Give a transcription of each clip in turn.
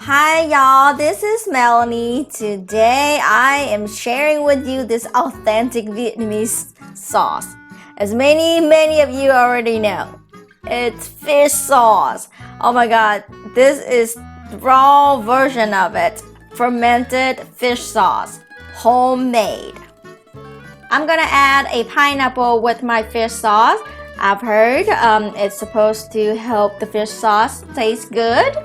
Hi y'all, this is Melanie. Today I am sharing with you this authentic Vietnamese sauce. As many of you already know, it's fish sauce. Oh my god, this is the raw version of it. Fermented fish sauce, homemade. I'm gonna add a pineapple with my fish sauce. I've heard it's supposed to help the fish sauce taste good.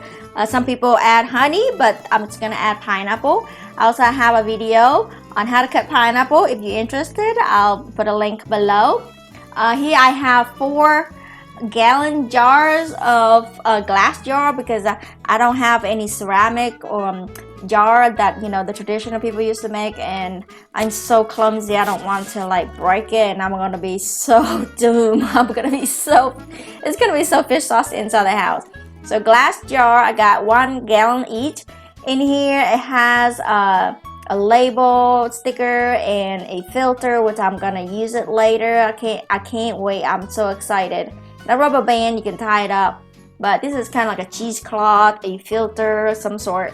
Some people add honey, but I'm just gonna add pineapple. I also have a video on how to cut pineapple. If you're interested, I'll put a link below. Here I have 4 gallon jars of a glass jar because I don't have any ceramic or jar that the traditional people used to make, and I'm so clumsy. I don't want to like break it, and I'm gonna be so doomed. It's gonna be so fish sauce inside the house. So glass jar, I got 1 gallon each. In here it has a label sticker and a filter, which I'm gonna use it later. I can't wait. I'm so excited. A rubber band, you can tie it up, but this is kind of like a cheesecloth, a filter, some sort.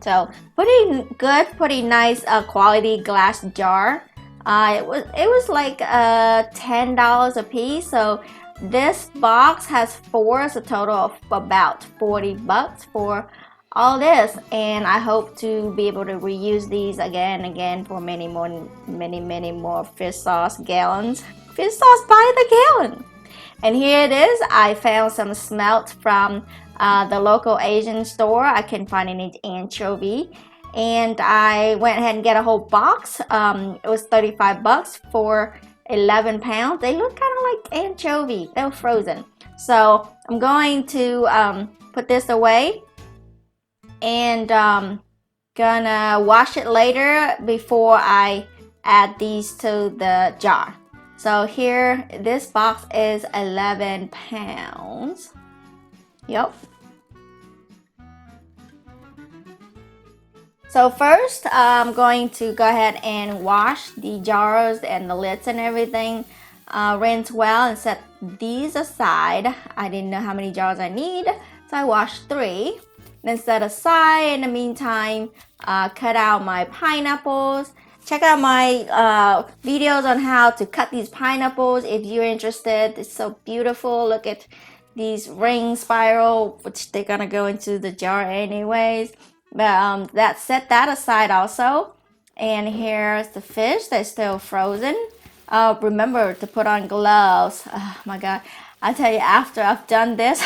So pretty nice quality glass jar. It was like $10 a piece. So this box has 4, so a total of about 40 bucks for all this, and I hope to be able to reuse these again and again for many more fish sauce gallons. Fish sauce by the gallon. And here it is. I found some smelt from the local Asian store. I couldn't find any anchovy, and I went ahead and get a whole box. It was 35 bucks for 11 pounds. They look kind of like anchovy. They were frozen. So I'm going to put this away and gonna wash it later before I add these to the jar. So here, this box is 11 pounds. Yep. So first, I'm going to go ahead and wash the jars and the lids and everything. Rinse well and set these aside. I didn't know how many jars I need, so I washed 3. Then set aside. In the meantime, cut out my pineapples. Check out my videos on how to cut these pineapples if you're interested. It's so beautiful. Look at these ring spiral, which they're gonna go into the jar anyways. But set that aside also. And here's the fish that's still frozen. Remember to put on gloves. Oh my god, I tell you, after I've done this,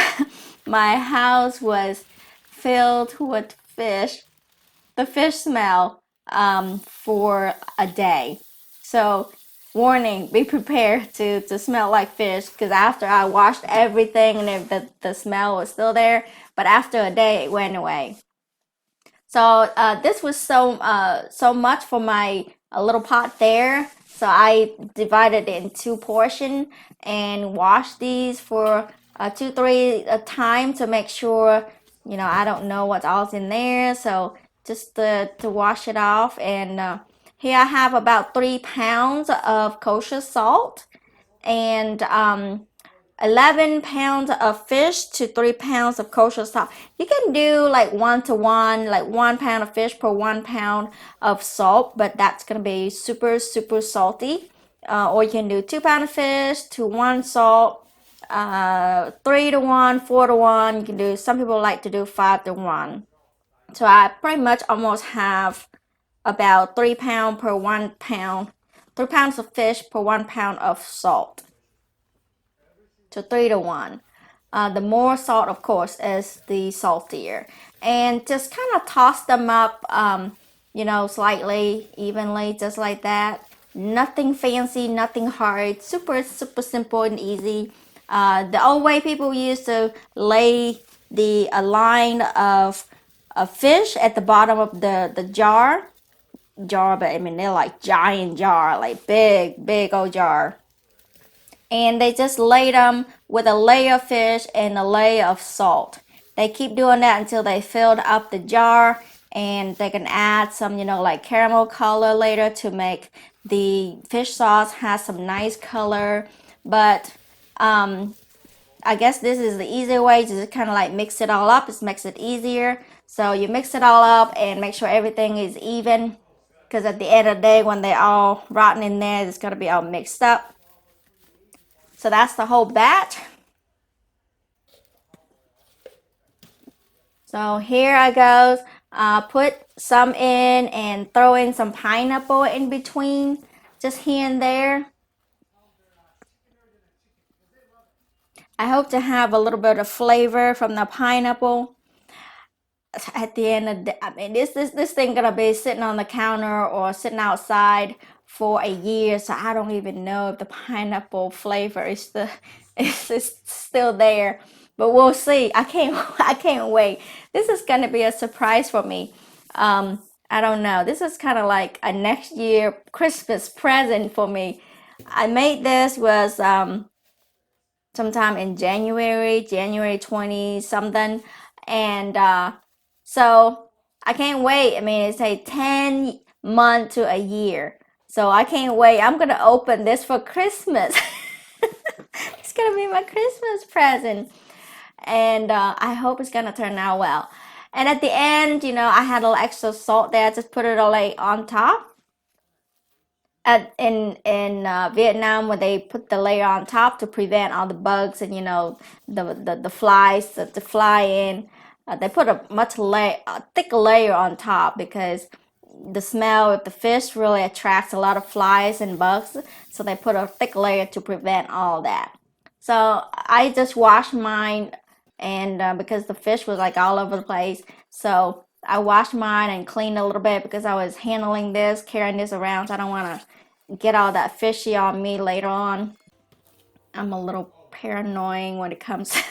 my house was filled with fish. The fish smell for a day. So warning, be prepared to smell like fish, because after I washed everything and the smell was still there, but after a day it went away. So this was so much for my little pot there. So I divided it in 2 portions and washed these for 2-3 times to make sure I don't know what's all in there. So just to wash it off. And here I have about 3 pounds of kosher salt and 11 pounds of fish to 3 pounds of kosher salt. You can do like 1-to-1, like 1 pound of fish per 1 pound of salt, but that's gonna be super salty. Or you can do 2 pounds of fish to 1 salt, 3-to-1, 4-to-1. You can do. Some people like to do 5-to-1. So I pretty much almost have about 3 pounds per 1 pound, 3 pounds of fish per 1 pound of salt. So 3-to-1. The more salt, of course, is the saltier. And just kind of toss them up, slightly, evenly, just like that. Nothing fancy, nothing hard. Super simple and easy. The old way people used to lay a line of fish at the bottom of the jar, but I mean they're like giant jar, like big old jar. And they just laid them with a layer of fish and a layer of salt. They keep doing that until they filled up the jar, and they can add some, like caramel color later to make the fish sauce has some nice color. But I guess this is the easier way to just kind of like mix it all up. It makes it easier. So you mix it all up and make sure everything is even, because at the end of the day, when they're all rotten in there, it's gonna be all mixed up. So that's the whole batch. So here I goes. Put some in and throw in some pineapple in between, just here and there. I hope to have a little bit of flavor from the pineapple. At the end of the, I mean, this thing gonna be sitting on the counter or sitting outside for a year, so I don't even know if the pineapple flavor is still there, but we'll see. I can't wait. This is gonna be a surprise for me. I don't know. This is kind of like a next year Christmas present for me. I made this was sometime in January 20 something, and so I can't wait. I mean, it's a 10 month to a year. So I can't wait. I'm gonna open this for Christmas. It's gonna be my Christmas present. And I hope it's gonna turn out well. And at the end, I had a little extra salt there. I just put it all like on top. In Vietnam, when they put the layer on top to prevent all the bugs and the flies to fly in, they put a thick layer on top because the smell of the fish really attracts a lot of flies and bugs. So they put a thick layer to prevent all that. So I just washed mine, and because the fish was like all over the place, so I washed mine and cleaned a little bit because I was handling this, carrying this around. So I don't want to get all that fishy on me later on. I'm a little paranoid when it comes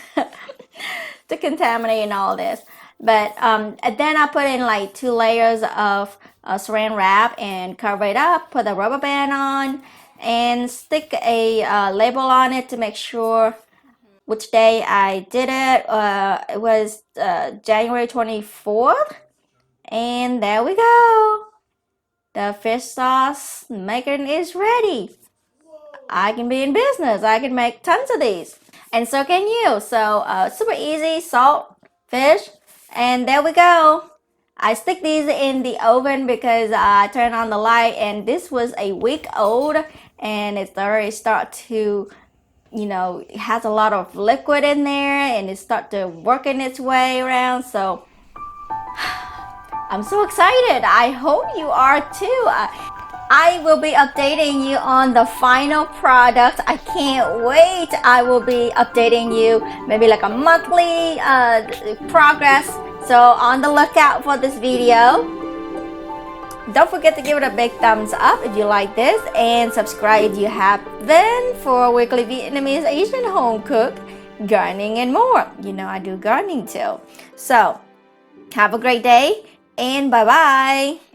to contaminating all this. But and then I put in like 2 layers of saran wrap and cover it up, put a rubber band on, and stick a label on it to make sure which day I did it. It was January 24th, and there we go. The fish sauce making is ready. I can be in business. I can make tons of these. And so can you. So super easy, salt, fish, and there we go. I stick these in the oven because I turned on the light, and this was a week old, and it's already start to, it has a lot of liquid in there, and it start to working its way around. So I'm so excited. I hope you are too. I will be updating you on the final product. I can't wait. I will be updating you maybe like a monthly progress. So on the lookout for this video. Don't forget to give it a big thumbs up if you like this, and subscribe if you haven't for weekly Vietnamese, Asian home cook, gardening, and more. I do gardening too. So have a great day, and bye bye.